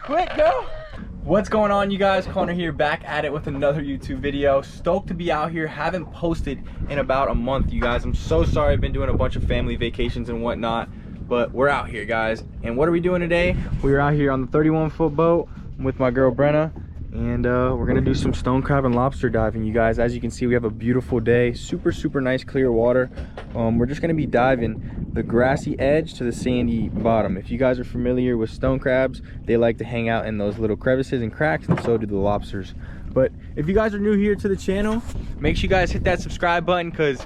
Quit, go! What's going on, you guys? Connor here, back at it with another YouTube video. Stoked to be out here. Haven't posted in about a month, you guys. I'm so sorry. I've been doing a bunch of family vacations and whatnot, but we're out here, guys. And what are we doing today? We're out here on the 31-foot boat with my girl Brenna, and we're gonna do some stone crab and lobster diving, you guys. As you can see, we have a beautiful day, super nice clear water. We're just gonna be diving the grassy edge to the sandy bottom. If you guys are familiar with stone crabs, they like to hang out in those little crevices and cracks, and so do the lobsters. But if you guys are new here to the channel, make sure you guys hit that subscribe button, because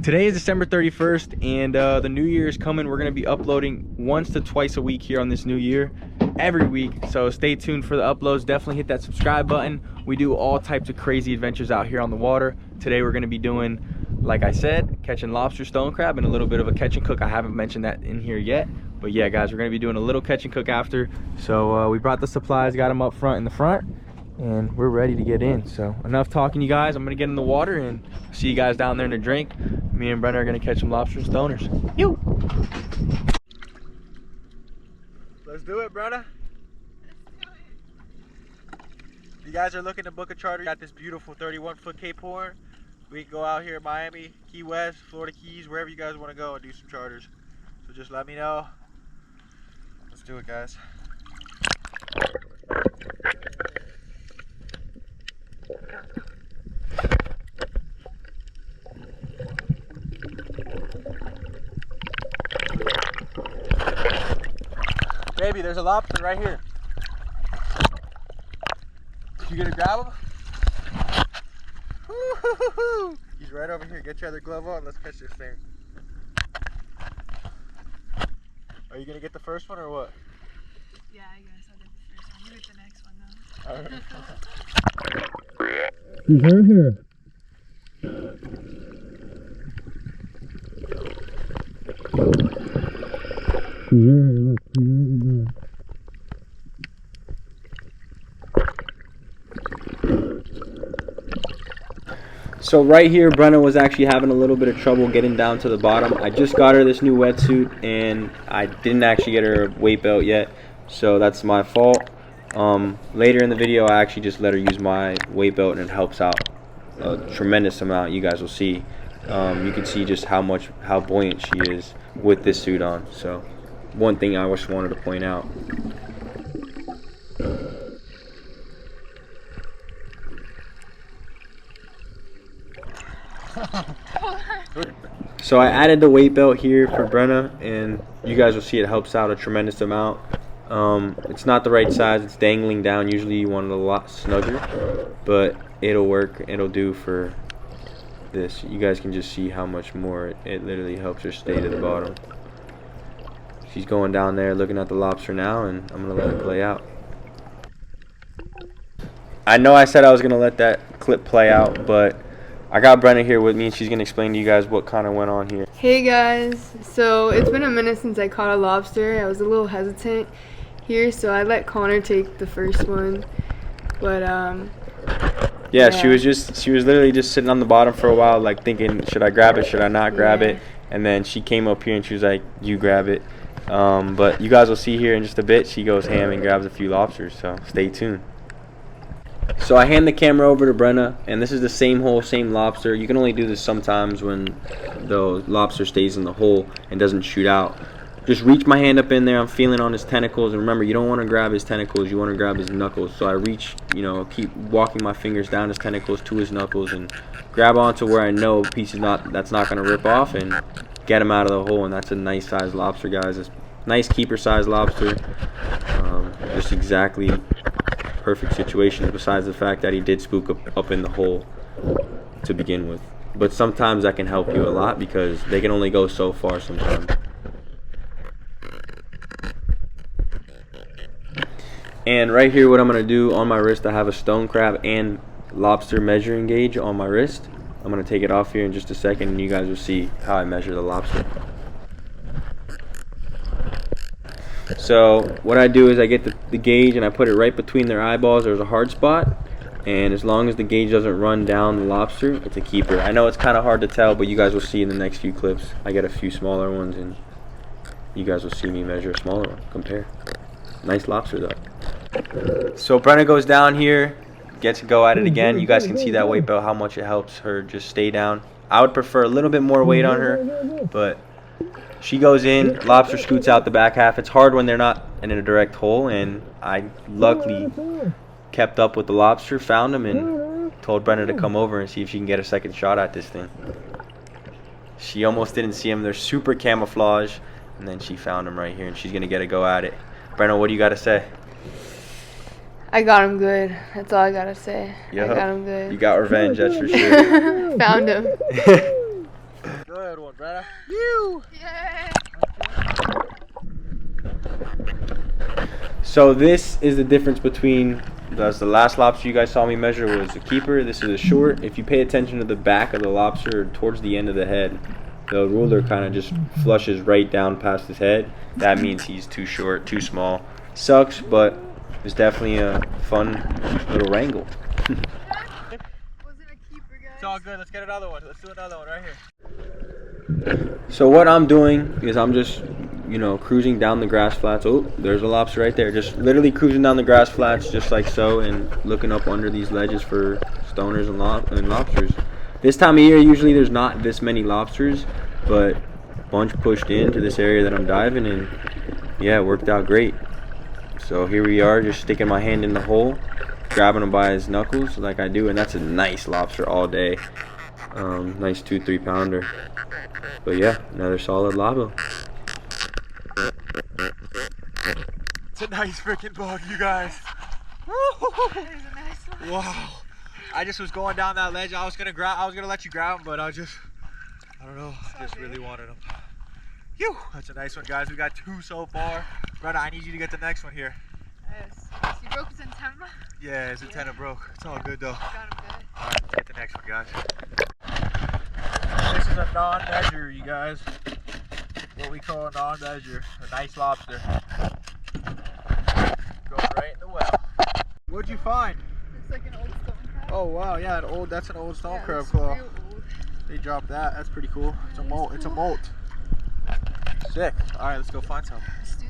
today is December 31st and the new year is coming. We're gonna be uploading once to twice a week here on this new year, every week. So stay tuned for the uploads. Definitely hit that subscribe button. We do all types of crazy adventures out here on the water. Today we're gonna be doing, like I said, catching lobster, stone crab, and a little bit of a catch and cook. I haven't mentioned that in here yet, but yeah, guys, we're gonna be doing a little catch and cook after. So we brought the supplies, got them up front in the front, and we're ready to get in. So enough talking, you guys. I'm gonna get in the water and see you guys down there in the drink. Me and Brenna are gonna catch some lobster and stoners. You. Let's do it, Brenna. If you guys are looking to book a charter, got this beautiful 31-foot Cape Horn. We can go out here in Miami, Key West, Florida Keys, wherever you guys want to go and do some charters. So just let me know. Let's do it, guys. Baby, there's a lobster right here. You gonna grab him? He's right over here. Get your other glove on. Let's catch this thing. Are you gonna get the first one or what? Yeah, I guess I'll get the first one. You get the next one though. Alright. He's right here. He's right here. Look, he's right there. So right here, Brenna was actually having a little bit of trouble getting down to the bottom. I just got her this new wetsuit, and I didn't actually get her a weight belt yet, so that's my fault. Later in the video, I actually just let her use my weight belt, and it helps out a tremendous amount. You guys will see. You can see just how buoyant she is with this suit on. So one thing I just wanted to point out. So I added the weight belt here for Brenna, and you guys will see it helps out a tremendous amount. It's not the right size, it's dangling down. Usually you want it a lot snugger, but it'll work. It'll do for this. You guys can just see how much more it literally helps her stay to the bottom. She's going down there looking at the lobster now, and I'm gonna let it play out. I know I said I was gonna let that clip play out, but I got Brenna here with me, and she's going to explain to you guys what kind of went on here. Hey guys, so it's been a minute since I caught a lobster. I was a little hesitant here, so I let Connor take the first one. But yeah, she was literally just sitting on the bottom for a while, like thinking, should I grab it, should I not grab it? And then she came up here and she was like, you grab it. But you guys will see here in just a bit, she goes ham and grabs a few lobsters, so stay tuned. So I hand the camera over to Brenna, and this is the same hole, same lobster. You can only do this sometimes when the lobster stays in the hole and doesn't shoot out. Just reach my hand up in there. I'm feeling on his tentacles, and remember, you don't want to grab his tentacles, you want to grab his knuckles. So I reach, keep walking my fingers down his tentacles to his knuckles and grab onto where I know that's not going to rip off, and get him out of the hole. And that's a nice sized lobster, guys. It's a nice keeper sized lobster. Just exactly perfect situation, besides the fact that he did spook up in the hole to begin with. But sometimes that can help you a lot, because they can only go so far sometimes. And right here, what I'm going to do on my wrist, I have a stone crab and lobster measuring gauge on my wrist. I'm going to take it off here in just a second, and you guys will see how I measure the lobster. So what I do is I get the gauge and I put it right between their eyeballs. There's a hard spot, and as long as the gauge doesn't run down the lobster, it's a keeper. I know it's kind of hard to tell, but you guys will see in the next few clips. I get a few smaller ones, and you guys will see me measure a smaller one. Compare. Nice lobster though. So Brenna goes down here, gets to go at it again. You guys can see that weight belt, how much it helps her just stay down. I would prefer a little bit more weight on her, but she goes in, lobster scoots out the back half. It's hard when they're not in a direct hole, and I luckily kept up with the lobster, found him, and told Brenna to come over and see if she can get a second shot at this thing. She almost didn't see him. They're super camouflage, and then she found him right here, and she's going to get a go at it. Brenna, what do you got to say? I got him good. That's all I gotta say. Yep. I got him good. You got revenge, that's for sure. Found him. Good one, Brenna. You. Yeah. So this is the difference between the last lobster you guys saw me measure was a keeper. This is a short. If you pay attention to the back of the lobster towards the end of the head, the ruler kind of just flushes right down past his head. That means he's too short, too small. Sucks, but it's definitely a fun little wrangle. Wasn't a keeper, guys. It's all good. Let's get another one. Let's do another one right here. So what I'm doing is I'm just, you know, cruising down the grass flats. Oh, there's a lobster right there. Just literally cruising down the grass flats just like so, and looking up under these ledges for stoners and lobsters. This time of year, usually there's not this many lobsters, but a bunch pushed into this area that I'm diving in. Yeah, it worked out great. So here we are, just sticking my hand in the hole, grabbing him by his knuckles like I do, and that's a nice lobster all day. Nice 2-3 pounder. But yeah, another solid labo. It's a nice freaking bug, you guys. Wow. I just was going down that ledge. I was gonna let you grab him, but I don't know. I just really wanted him. Phew, that's a nice one, guys. We got 2 so far. Brenna, I need you to get the next one here. Yes. You broke his antenna? Yeah, his antenna broke. It's all good though. Got him good. Alright, let's get the next one, guys. This is a non-measure, you guys. What we call a non-measure. A nice lobster. Going right in the well. What'd you find? It's like an old stone crab. Oh wow, yeah, that's an old stone crab it's claw. real old. They dropped that. That's pretty cool. It's a molt. It's a molt. Sick. All right, let's go find some. Let's do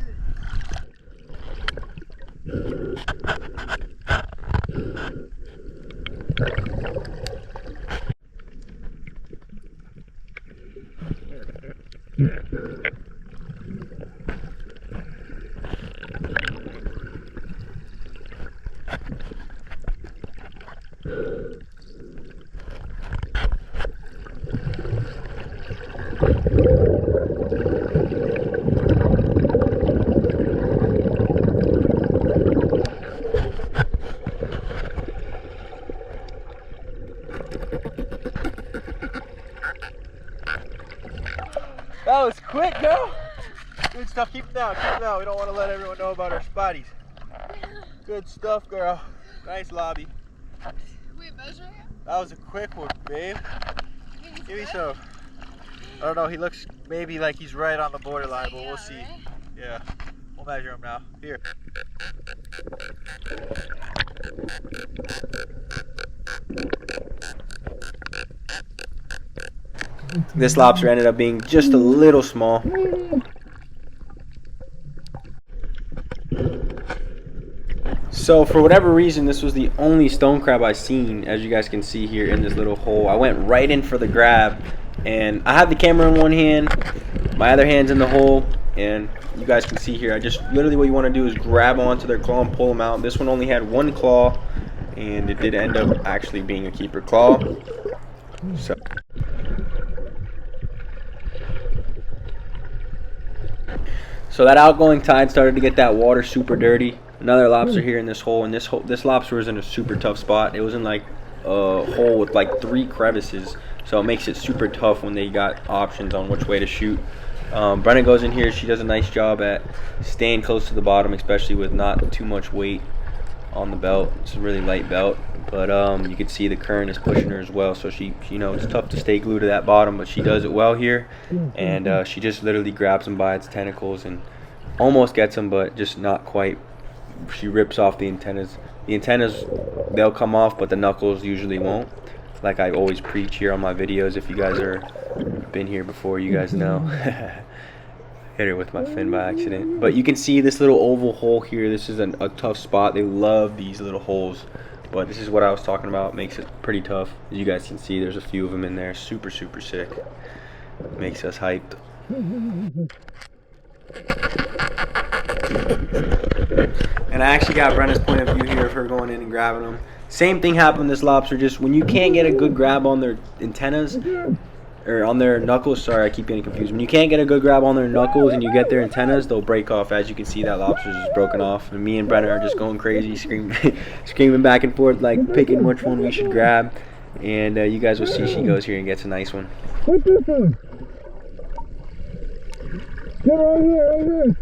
That was quick, girl. Good stuff. Keep it down. Keep it down. We don't want to let everyone know about our spotties. Good stuff, girl. Nice lobby. Wait, measuring it? That was a quick one, babe. Give me some. I don't know. He looks maybe like he's right on the borderline, but we'll see. Right? Yeah. We'll measure him now. Here. This lobster ended up being just a little small. So for whatever reason, this was the only stone crab I seen, as you guys can see here in this little hole. I went right in for the grab, and I had the camera in one hand, my other hand's in the hole, and you guys can see here, I just literally what you want to do is grab onto their claw and pull them out. This one only had 1 claw, and it did end up actually being a keeper claw. So that outgoing tide started to get that water super dirty. Another lobster here in this hole, and this lobster was in a super tough spot. It was in like a hole with like 3 crevices, so it makes it super tough when they got options on which way to shoot. Brenna goes in here. She does a nice job at staying close to the bottom, especially with not too much weight on the belt. It's a really light belt, but you can see the current is pushing her as well, so she, you know, it's tough to stay glued to that bottom, but she does it well here, and she just literally grabs him by its tentacles and almost gets him, but just not quite. She rips off the antennas. The antennas, they'll come off, but the knuckles usually won't, like I always preach here on my videos. If you guys are been here before, you guys know. hit her with my fin by accident. But you can see this little oval hole here. This is a tough spot. They love these little holes. But this is what I was talking about. Makes it pretty tough. As you guys can see, there's a few of them in there. Super, super sick. Makes us hyped. And I actually got Brenna's point of view here of her going in and grabbing them. Same thing happened with this lobster. Just when you can't get a good grab on their antennas, or on their knuckles, sorry, I keep getting confused. When you can't get a good grab on their knuckles and you get their antennas, they'll break off. As you can see, that lobster's just broken off. And me and Brenna are just going crazy, screaming back and forth, like picking which one we should grab. And you guys will see she goes here and gets a nice one. What's this one? Get right here, right here.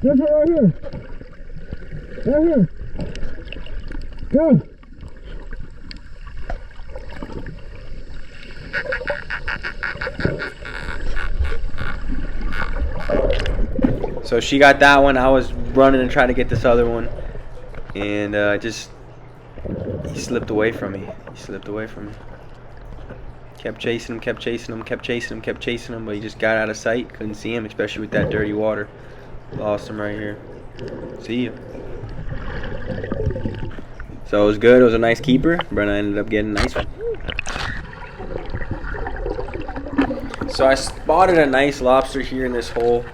This one right here. Right here. Go. So she got that one. I was running and trying to get this other one, and he slipped away from me. Kept chasing him, kept chasing him, kept chasing him, kept chasing him, but he just got out of sight. Couldn't see him, especially with that dirty water. Lost him right here. See you. So it was good. It was a nice keeper. Brenna ended up getting a nice one. So I spotted a nice lobster here in this hole,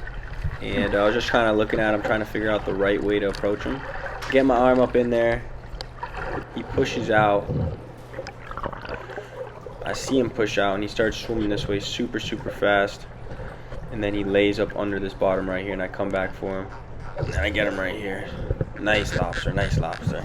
and I was just kind of looking at him, trying to figure out the right way to approach him. Get my arm up in there. He pushes out. I see him push out, and he starts swimming this way super, super fast. And then he lays up under this bottom right here, and I come back for him. And I get him right here. Nice lobster, nice lobster.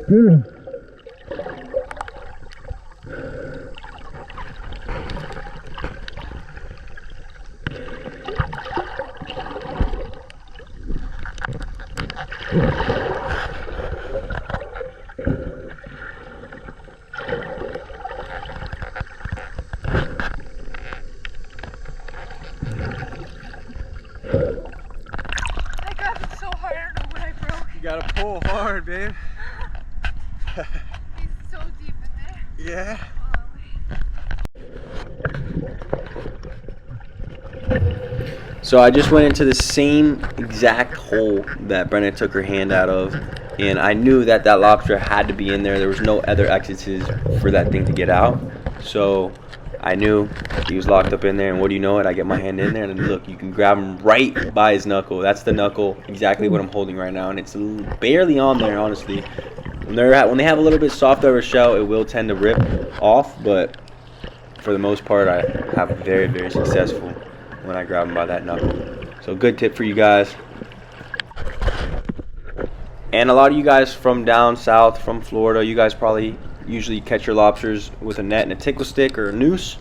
Good. I grabbed it so hard, I don't know what I broke. You gotta pull hard, babe. He's so deep in there. Yeah. So I just went into the same exact hole that Brenna took her hand out of, and I knew that that lobster had to be in there. There was no other exits for that thing to get out. So I knew he was locked up in there, and what do you know it? I get my hand in there, and look, you can grab him right by his knuckle. That's the knuckle, exactly what I'm holding right now, and it's barely on there, honestly. When they have a little bit soft over shell, it will tend to rip off, but for the most part, I have very, very successful when I grab them by that knuckle. So good tip for you guys. And a lot of you guys from down south, from Florida, you guys probably usually catch your lobsters with a net and a tickle stick or a noose.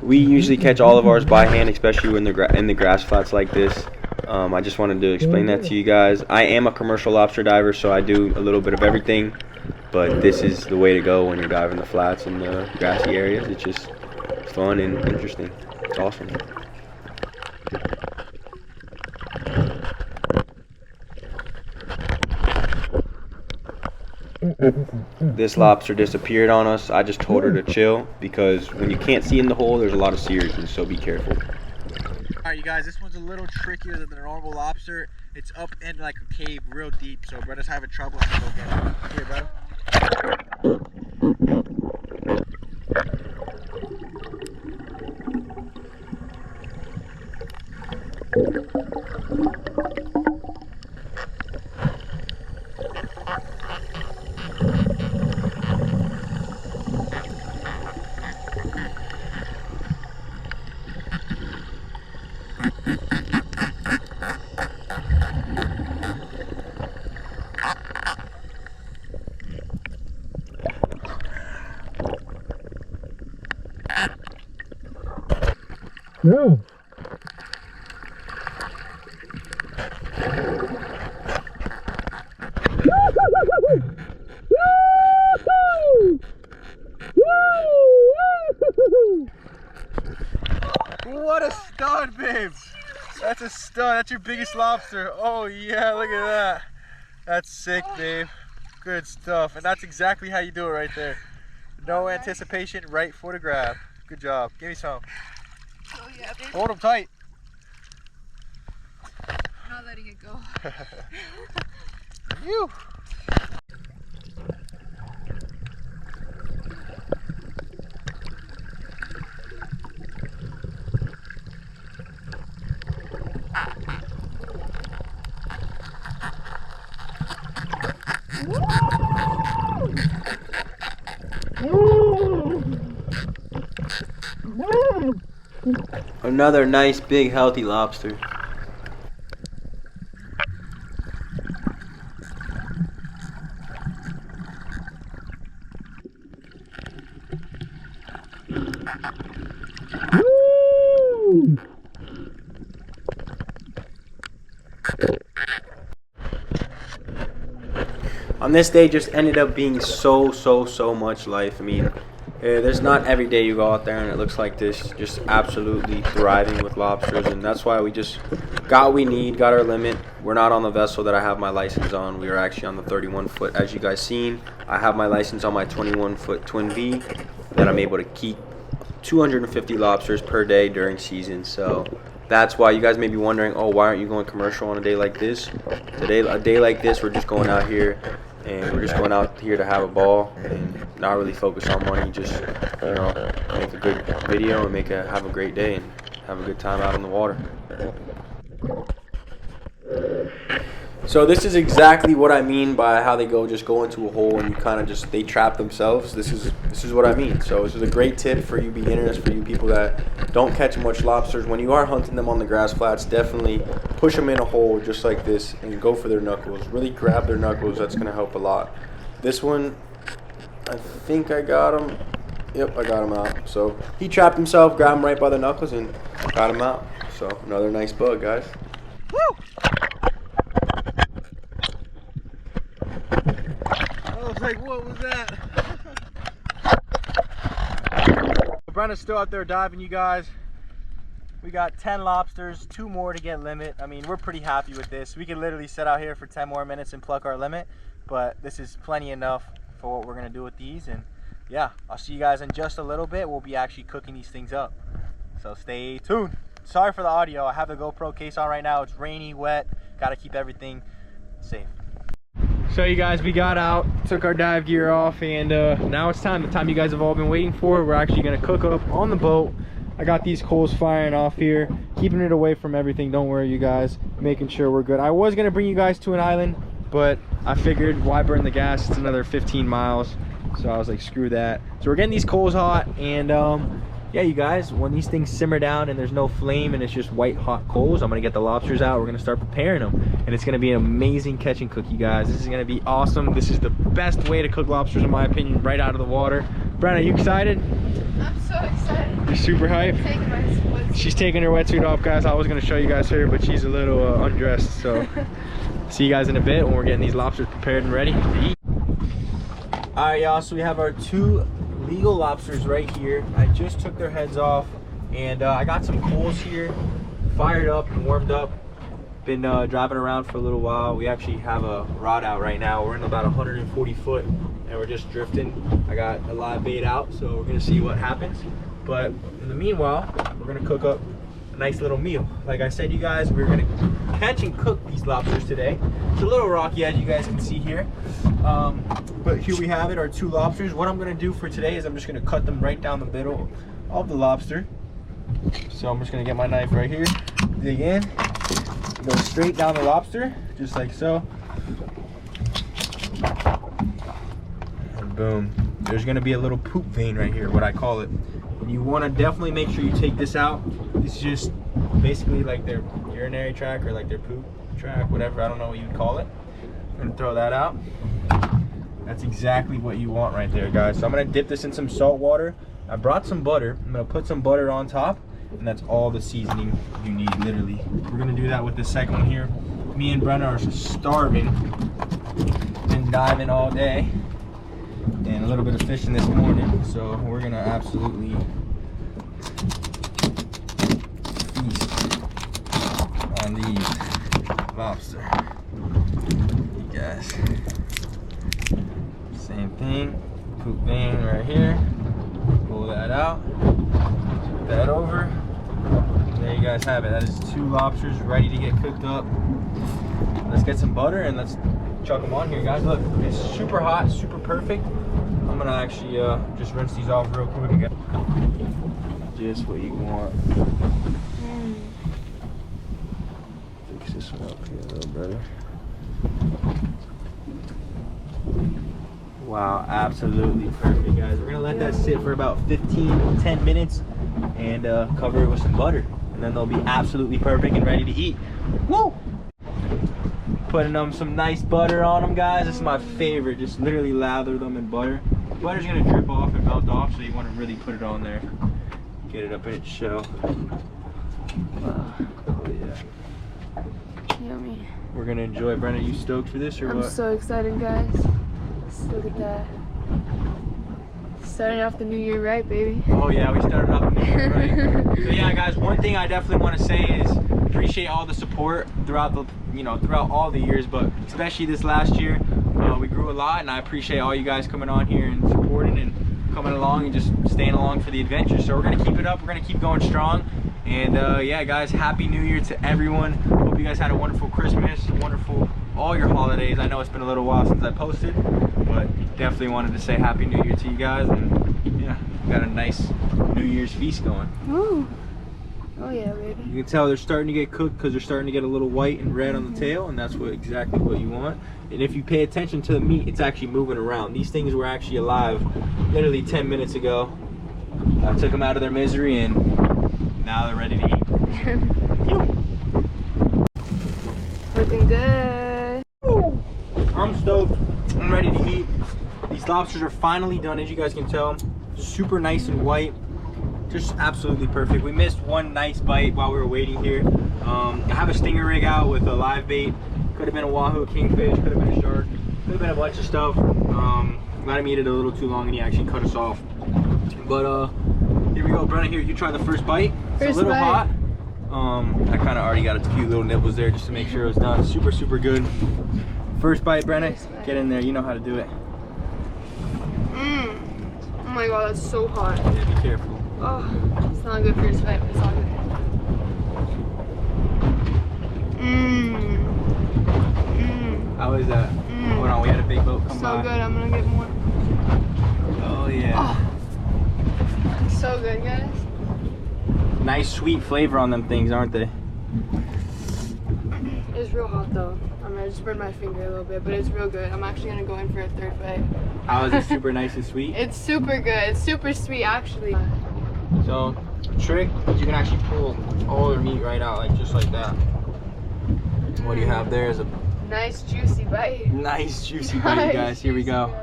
We usually catch all of ours by hand, especially when they're in the grass flats like this. I just wanted to explain that to you guys. I am a commercial lobster diver, so I do a little bit of everything, but this is the way to go when you're diving the flats and the grassy areas. It's just fun and interesting. It's awesome. This lobster disappeared on us. I just told her to chill because when you can't see in the hole, there's a lot of seriousness, so be careful. Alright, you guys, this one's a little trickier than the normal lobster. It's up in like a cave real deep, so Brenna's having trouble. I'm gonna go get it. Here, brother. No. stud, babe. That's a stud. That's your biggest lobster. Oh yeah, look at that. That's sick, babe. Good stuff. And that's exactly how you do it right there. No anticipation, right for the grab. Good job. Give me some. Oh yeah, baby. Hold them tight. Not letting it go. You. Another nice, big, healthy lobster. On this day just ended up being so much life. I mean, there's not every day you go out there and it looks like this, just absolutely thriving with lobsters, and that's why we just got what we need, got our limit. We're not on the vessel that I have my license on. We are actually on the 31 foot, as you guys seen. I have my license on my 21 foot twin V that I'm able to keep 250 lobsters per day during season. So that's why you guys may be wondering, oh, why aren't you going commercial on a day like this? Today, a day like this, we're just going out here and we're just going out here to have a ball and not really focus on money. Just, you know, make a good video and have a great day and have a good time out in the water. So this is exactly what I mean by how they just go into a hole and you kind of they trap themselves. This is what I mean. So this is a great tip for you beginners, for you people that don't catch much lobsters. When you are hunting them on the grass flats, definitely push them in a hole just like this and go for their knuckles. Really grab their knuckles. That's going to help a lot. This one, I think I got him. Yep, I got him out. So he trapped himself, grabbed him right by the knuckles, and got him out. So another nice bug, guys. Woo! I was like, what was that? Brenna's still out there diving, you guys. We got 10 lobsters, 2 more to get limit. I mean, we're pretty happy with this. We could literally sit out here for 10 more minutes and pluck our limit, but this is plenty enough for what we're gonna do with these. And yeah, I'll see you guys in just a little bit. We'll be actually cooking these things up, so stay tuned. Sorry for the audio. I have the GoPro case on right now. It's rainy, wet, gotta keep everything safe. So you guys, we got out, took our dive gear off, and now it's time, the time you guys have all been waiting for. We're actually gonna cook up on the boat. I got these coals firing off here, keeping it away from everything. Don't worry, you guys, making sure we're good. I was gonna bring you guys to an island, but I figured why burn the gas? It's another 15 miles. So I was like, screw that. So we're getting these coals hot, and yeah, you guys, when these things simmer down and there's no flame and it's just white hot coals, I'm gonna get the lobsters out. We're gonna start preparing them, and it's gonna be an amazing catch and cook, you guys. This is gonna be awesome. This is the best way to cook lobsters, in my opinion, right out of the water. Brenna, are you excited? I'm so excited. You're super hyped? She's taking her wetsuit off, guys. I was gonna show you guys her, but she's a little undressed. So see you guys in a bit when we're getting these lobsters prepared and ready to eat. All right, y'all, so we have our 2 legal lobsters right here. I just took their heads off, and I got some coals here fired up and warmed up. Been driving around for a little while. We actually have a rod out right now. We're in about 140 foot and we're just drifting. I got a live bait out, so we're gonna see what happens. But in the meanwhile, we're gonna cook up a nice little meal. Like I said, you guys, we're gonna catch and cook these lobsters today. It's a little rocky, as you guys can see here. But here we have it, our 2 lobsters. What I'm gonna do for today is I'm just gonna cut them right down the middle of the lobster. So I'm just gonna get my knife right here, dig in, go straight down the lobster, just like so. And boom. There's gonna be a little poop vein right here, what I call it. And you wanna definitely make sure you take this out. This is just basically like their urinary tract or like their poop tract, whatever, I don't know what you would call it. I'm gonna throw that out. That's exactly what you want right there, guys. So I'm gonna dip this in some salt water. I brought some butter. I'm gonna put some butter on top, and that's all the seasoning you need, literally. We're gonna do that with the second one here. Me and Brenna are starving. Been diving all day, and a little bit of fishing this morning. So we're gonna absolutely feast on these lobster. You guys. Same thing. Poop vein right here. Pull that out. Flip that over. There you guys have it. That is 2 lobsters ready to get cooked up. Let's get some butter and let's chuck them on here, guys. Look, it's super hot, super perfect. I'm gonna actually just rinse these off real quick and get just what you want. Fix this one up here a little better. Wow, absolutely perfect, guys. We're gonna let that sit for about 10 minutes and cover it with some butter. And then they'll be absolutely perfect and ready to eat. Woo! Putting them some nice butter on them, guys. This is my favorite. Just literally lather them in butter. Butter's gonna drip off and melt off, so you want to really put it on there. Get it up in its shell. Oh yeah. Yummy. We're gonna enjoy. Brenda, you stoked for this or what? I'm so excited, guys. Let's look at that. Starting off the new year right, baby. Oh yeah, we started off the new year right. So yeah, guys, one thing I definitely want to say is appreciate all the support throughout the, throughout all the years, but especially this last year. We grew a lot, and I appreciate all you guys coming on here and supporting and coming along and just staying along for the adventure. So we're gonna keep it up. We're gonna keep going strong. And yeah, guys, happy New Year to everyone. Hope you guys had a wonderful Christmas, wonderful all your holidays. I know it's been a little while since I posted, but definitely wanted to say happy New Year to you guys. And yeah, we got a nice New Year's feast going. Ooh. Oh yeah, baby. You can tell they're starting to get cooked because they're starting to get a little white and red on the tail, and that's exactly what you want. And if you pay attention to the meat, it's actually moving around. These things were actually alive literally 10 minutes ago. I took them out of their misery, and now they're ready to eat. Looking good. I'm stoked. I'm ready to eat. These lobsters are finally done, as you guys can tell. Super nice and white. Just absolutely perfect. We missed one nice bite while we were waiting here. I have a stinger rig out with a live bait. Could have been a wahoo, kingfish, could have been a shark, could have been a bunch of stuff. Let him eat it a little too long and he actually cut us off. But here we go, Brenna. Here, you try the first bite. It's a little hot. I kind of already got a few little nibbles there just to make sure it was done. Super, super good. First bite, Brenna. Get in there. You know how to do it. Oh my god, that's so hot. Yeah, be careful. Oh, it's not good for your sweat, but it's all good. How is that? Hold on, we had a big boat come by. So good, I'm gonna get more. Oh yeah. Oh, so good, guys. Nice sweet flavor on them things, aren't they? It's real hot though. I'm gonna just burn my finger a little bit, but it's real good. I'm actually gonna go in for a 3rd bite. How is it? Super nice and sweet? It's super good. It's super sweet, actually. So, trick is you can actually pull all the meat right out, just like that. What do you have there is a nice juicy bite. Nice juicy bite, guys. Here we go.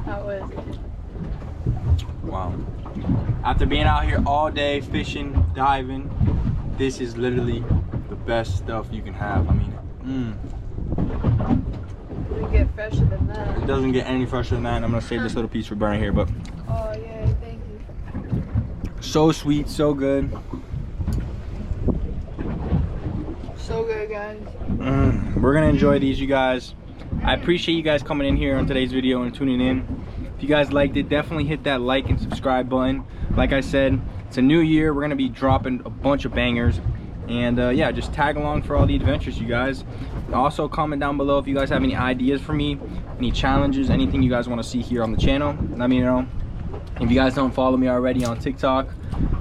How was it? Wow. After being out here all day fishing, diving, this is literally the best stuff you can have. I mean, It doesn't get fresher than that. It doesn't get any fresher than that. And I'm gonna save this little piece for Brenna here, but oh yeah, thank you. So sweet, so good. So good, guys. We're gonna enjoy these, you guys. I appreciate you guys coming in here on today's video and tuning in. If you guys liked it, definitely hit that like and subscribe button. Like I said, it's a new year. We're gonna be dropping a bunch of bangers. And yeah, just tag along for all the adventures, you guys. Also comment down below if you guys have any ideas for me, any challenges, anything you guys want to see here on the channel. Let me know. If you guys don't follow me already on TikTok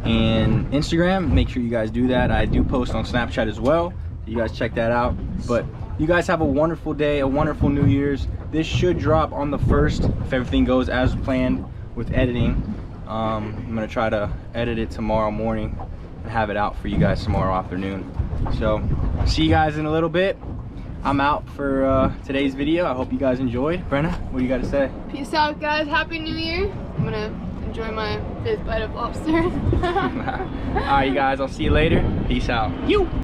and Instagram, make sure you guys do that. I do post on Snapchat as well. You guys check that out. But you guys have a wonderful day, a wonderful New Year's. This should drop on the 1st if everything goes as planned with editing. I'm gonna try to edit it tomorrow morning and have it out for you guys tomorrow afternoon. So see you guys in a little bit. I'm out for today's video. I hope you guys enjoyed. Brenna, what do you got to say? Peace out, guys. Happy New Year. I'm gonna enjoy my 5th bite of lobster. All right, you guys, I'll see you later. Peace out. You.